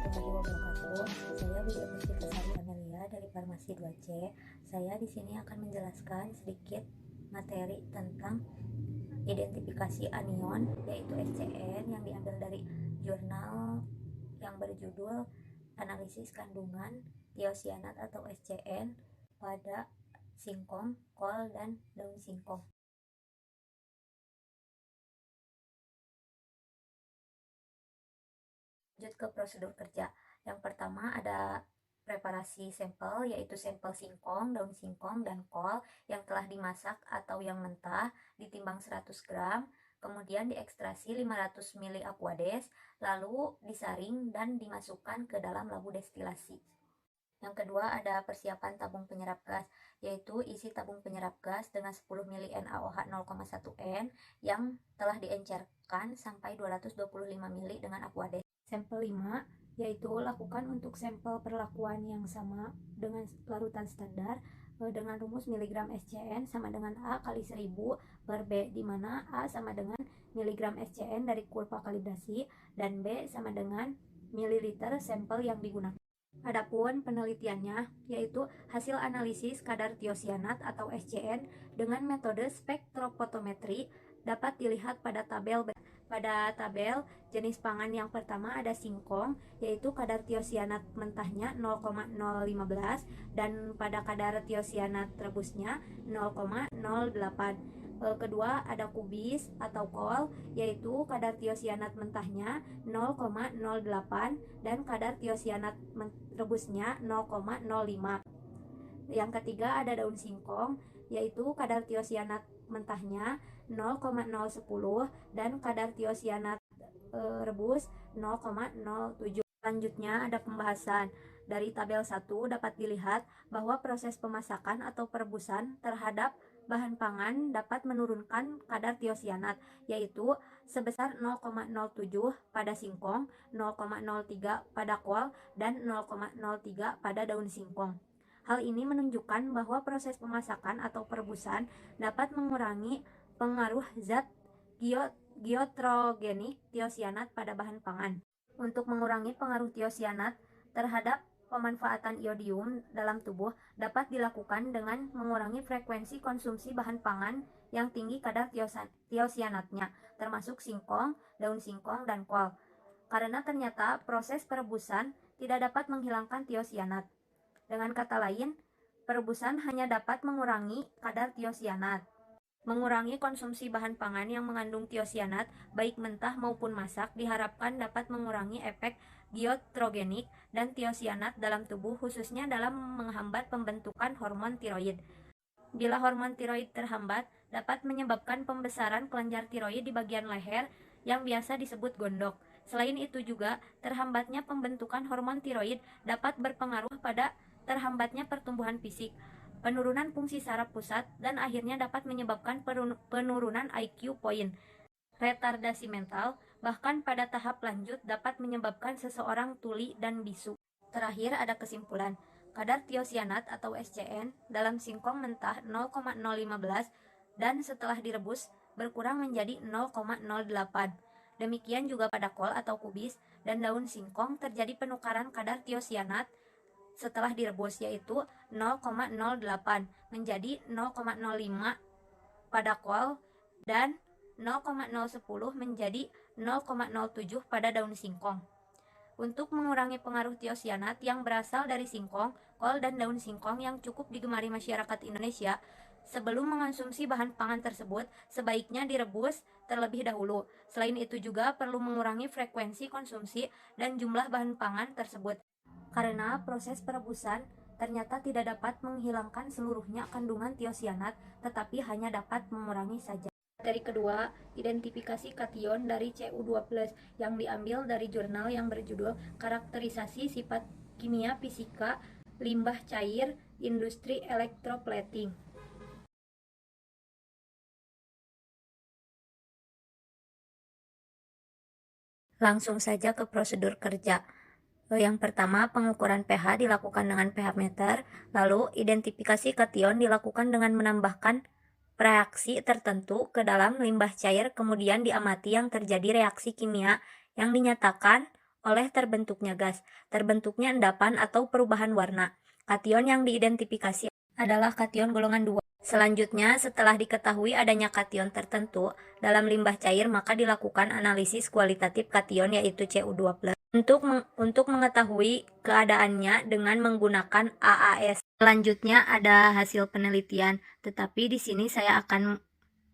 warahmatullahi wabarakatuh. Saya Widya Puspitasari Amelia dari Farmasi 2C. Saya di sini akan menjelaskan sedikit materi tentang identifikasi anion, yaitu SCN, yang diambil dari jurnal yang berjudul Analisis Kandungan Tiosianat atau SCN pada singkong, kol, dan daun singkong. Lanjut ke prosedur kerja. Yang pertama ada preparasi sampel, yaitu sampel singkong, daun singkong, dan kol yang telah dimasak atau yang mentah, ditimbang 100 gram, kemudian diekstrasi 500 ml aquades, lalu disaring dan dimasukkan ke dalam labu destilasi. Yang kedua ada persiapan tabung penyerap gas, yaitu isi tabung penyerap gas dengan 10 ml NaOH 0,1 N yang telah diencerkan sampai 225 ml dengan aquades. Sampel 5, yaitu lakukan untuk sampel perlakuan yang sama dengan larutan standar dengan rumus miligram SCN sama dengan A kali 1000 per B, di mana A sama dengan miligram SCN dari kurva kalibrasi dan B sama dengan mililiter sampel yang digunakan. Adapun penelitiannya, yaitu hasil analisis kadar tiosianat atau SCN dengan metode spektrofotometri dapat dilihat pada tabel. Pada tabel, jenis pangan yang pertama ada singkong, yaitu kadar tiosianat mentahnya 0,015 dan pada kadar tiosianat rebusnya 0,08. Kedua ada kubis atau kol, yaitu kadar tiosianat mentahnya 0,08 dan kadar tiosianat rebusnya 0,05. Yang ketiga ada daun singkong, yaitu kadar tiosianat mentahnya 0,010 dan kadar tiosianat rebus 0,07. Selanjutnya ada pembahasan. Dari tabel 1 dapat dilihat bahwa proses pemasakan atau perebusan terhadap bahan pangan dapat menurunkan kadar tiosianat, yaitu sebesar 0,07 pada singkong, 0,03 pada kol, dan 0,03 pada daun singkong. Hal ini menunjukkan bahwa proses pemasakan atau perebusan dapat mengurangi pengaruh zat giotrogenik tiosianat pada bahan pangan. Untuk mengurangi pengaruh tiosianat terhadap pemanfaatan iodium dalam tubuh dapat dilakukan dengan mengurangi frekuensi konsumsi bahan pangan yang tinggi kadar tiosianatnya, termasuk singkong, daun singkong, dan kol. Karena ternyata proses perebusan tidak dapat menghilangkan tiosianat. Dengan kata lain, perebusan hanya dapat mengurangi kadar tiosianat. Mengurangi konsumsi bahan pangan yang mengandung tiosianat, baik mentah maupun masak, diharapkan dapat mengurangi efek giotrogenik dan tiosianat dalam tubuh, khususnya dalam menghambat pembentukan hormon tiroid. Bila hormon tiroid terhambat, dapat menyebabkan pembesaran kelenjar tiroid di bagian leher yang biasa disebut gondok. Selain itu juga, terhambatnya pembentukan hormon tiroid dapat berpengaruh pada terhambatnya pertumbuhan fisik, penurunan fungsi saraf pusat, dan akhirnya dapat menyebabkan penurunan IQ point, retardasi mental, bahkan pada tahap lanjut dapat menyebabkan seseorang tuli dan bisu. Terakhir ada kesimpulan. Kadar tiosianat atau SCN dalam singkong mentah 0,015 dan setelah direbus berkurang menjadi 0,08. Demikian juga pada kol atau kubis dan daun singkong terjadi penukaran kadar tiosianat setelah direbus, yaitu 0,08 menjadi 0,05 pada kol dan 0,010 menjadi 0,07 pada daun singkong. Untuk mengurangi pengaruh tiosianat yang berasal dari singkong, kol, dan daun singkong yang cukup digemari masyarakat Indonesia, sebelum mengonsumsi bahan pangan tersebut, sebaiknya direbus terlebih dahulu. Selain itu juga perlu mengurangi frekuensi konsumsi dan jumlah bahan pangan tersebut, karena proses perebusan ternyata tidak dapat menghilangkan seluruhnya kandungan tiosianat, tetapi hanya dapat mengurangi saja. Materi kedua, identifikasi kation dari Cu2+ yang diambil dari jurnal yang berjudul Karakterisasi Sifat Kimia Fisika Limbah Cair Industri Electroplating. Langsung saja ke prosedur kerja. Yang pertama, pengukuran pH dilakukan dengan pH meter, lalu identifikasi kation dilakukan dengan menambahkan reaksi tertentu ke dalam limbah cair, kemudian diamati yang terjadi reaksi kimia yang dinyatakan oleh terbentuknya gas, terbentuknya endapan atau perubahan warna. Kation yang diidentifikasi adalah kation golongan 2. Selanjutnya, setelah diketahui adanya kation tertentu dalam limbah cair, maka dilakukan analisis kualitatif kation yaitu Cu2+. Untuk mengetahui keadaannya dengan menggunakan AAS. Selanjutnya ada hasil penelitian, tetapi di sini saya akan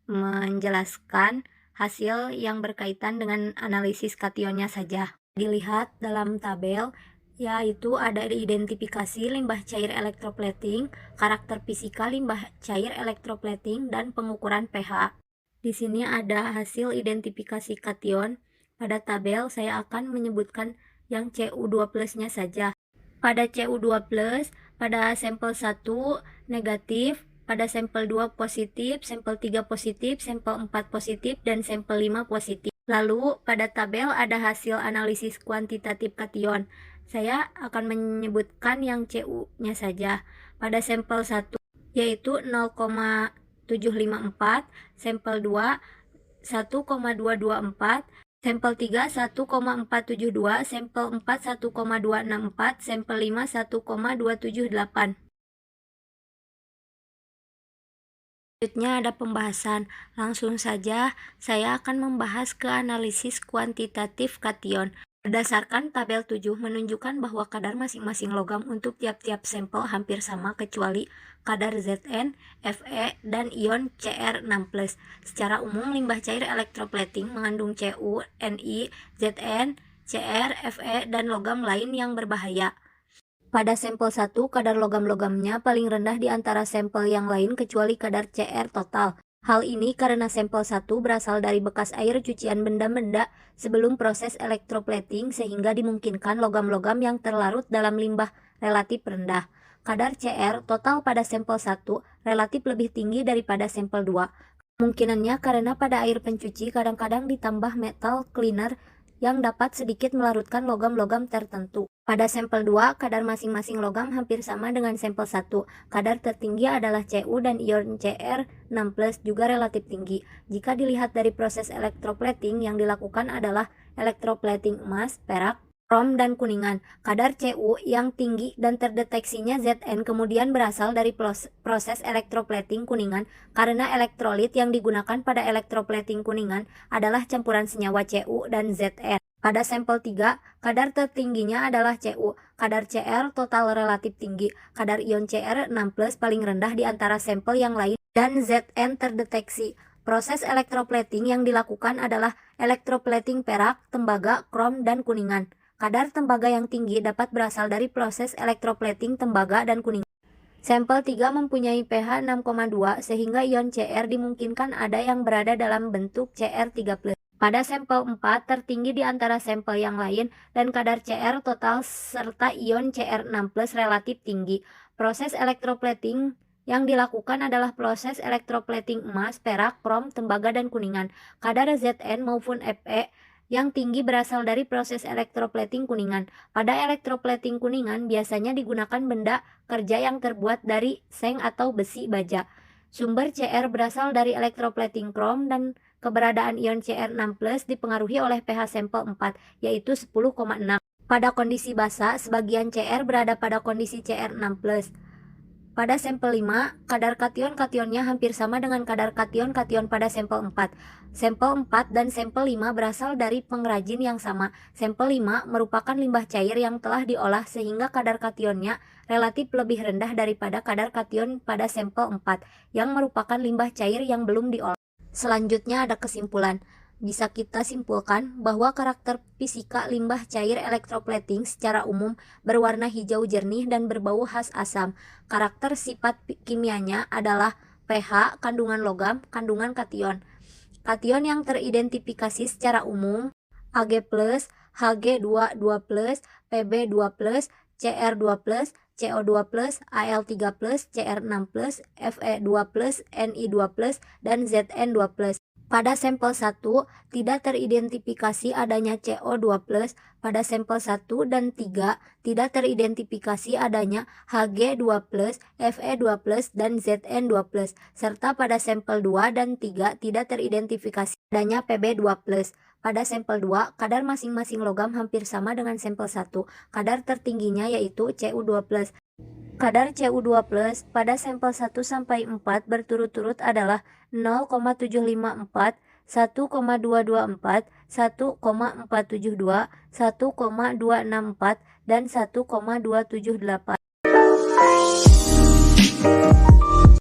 menjelaskan hasil yang berkaitan dengan analisis kationnya saja. Dilihat dalam tabel, yaitu ada identifikasi limbah cair elektroplating, karakter fisika limbah cair elektroplating, dan pengukuran pH. Di sini ada hasil identifikasi kation. Pada tabel saya akan menyebutkan yang Cu2+-nya saja. Pada Cu2+, pada sampel 1 negatif, pada sampel 2 positif, sampel 3 positif, sampel 4 positif, dan sampel 5 positif. Lalu pada tabel ada hasil analisis kuantitatif kation. Saya akan menyebutkan yang Cu-nya saja. Pada sampel 1 yaitu 0,754, sampel 2 1,224, sampel 3 1,472, sampel 4 1,264, sampel 5 1,278. Selanjutnya ada pembahasan. Langsung saja saya akan membahas ke analisis kuantitatif kation. Berdasarkan tabel 7 menunjukkan bahwa kadar masing-masing logam untuk tiap-tiap sampel hampir sama kecuali kadar Zn, Fe, dan ion Cr6+. Secara umum limbah cair elektroplating mengandung Cu, Ni, Zn, Cr, Fe, dan logam lain yang berbahaya. Pada sampel 1, kadar logam-logamnya paling rendah di antara sampel yang lain kecuali kadar Cr total. Hal ini karena sampel 1 berasal dari bekas air cucian benda-benda sebelum proses elektroplating sehingga dimungkinkan logam-logam yang terlarut dalam limbah relatif rendah. Kadar Cr total pada sampel 1 relatif lebih tinggi daripada sampel 2. Kemungkinannya karena pada air pencuci kadang-kadang ditambah metal cleaner yang dapat sedikit melarutkan logam-logam tertentu. Pada sampel 2, kadar masing-masing logam hampir sama dengan sampel 1. Kadar tertinggi adalah Cu dan ion Cr6+ juga relatif tinggi. Jika dilihat dari proses elektroplating yang dilakukan adalah elektroplating emas, perak, krom, dan kuningan. Kadar Cu yang tinggi dan terdeteksinya Zn kemudian berasal dari proses elektroplating kuningan karena elektrolit yang digunakan pada elektroplating kuningan adalah campuran senyawa Cu dan Zn. Pada sampel 3, kadar tertingginya adalah Cu. Kadar Cr total relatif tinggi. Kadar ion Cr6+ paling rendah di antara sampel yang lain dan Zn terdeteksi. Proses elektroplating yang dilakukan adalah elektroplating perak, tembaga, krom, dan kuningan. Kadar tembaga yang tinggi dapat berasal dari proses elektroplating tembaga dan kuningan. Sampel 3 mempunyai pH 6,2 sehingga ion Cr dimungkinkan ada yang berada dalam bentuk Cr3+. Pada sampel 4 tertinggi di antara sampel yang lain dan kadar Cr total serta ion Cr6+ relatif tinggi. Proses elektroplating yang dilakukan adalah proses elektroplating emas, perak, krom, tembaga, dan kuningan. Kadar Zn maupun Fe yang tinggi berasal dari proses elektroplating kuningan. Pada elektroplating kuningan biasanya digunakan benda kerja yang terbuat dari seng atau besi baja. Sumber Cr berasal dari elektroplating krom dan keberadaan ion Cr6+ dipengaruhi oleh pH sampel 4, yaitu 10,6. Pada kondisi basa, sebagian Cr berada pada kondisi Cr6+. Pada sampel 5, kadar kation-kationnya hampir sama dengan kadar kation-kation pada sampel 4. Sampel 4 dan sampel 5 berasal dari pengrajin yang sama. Sampel 5 merupakan limbah cair yang telah diolah sehingga kadar kationnya relatif lebih rendah daripada kadar kation pada sampel 4 yang merupakan limbah cair yang belum diolah. Selanjutnya ada kesimpulan. Bisa kita simpulkan bahwa karakter fisika limbah cair elektroplating secara umum berwarna hijau jernih dan berbau khas asam. Karakter sifat kimianya adalah pH, kandungan logam, kandungan kation. Kation yang teridentifikasi secara umum Ag+, Hg2, 2+, Pb2+, Cr2+, CO2+, Al3+, Cr6+, Fe2+, Ni2+, dan Zn2+. Pada sampel 1 tidak teridentifikasi adanya CO2+, pada sampel 1 dan 3 tidak teridentifikasi adanya Hg2+, Fe2+, dan Zn2+, serta pada sampel 2 dan 3 tidak teridentifikasi adanya Pb2+. Pada sampel 2, kadar masing-masing logam hampir sama dengan sampel 1. Kadar tertingginya yaitu Cu2+. Kadar Cu2+ pada sampel 1 sampai 4 berturut-turut adalah 0,754, 1,224, 1,472, 1,264, dan 1,278.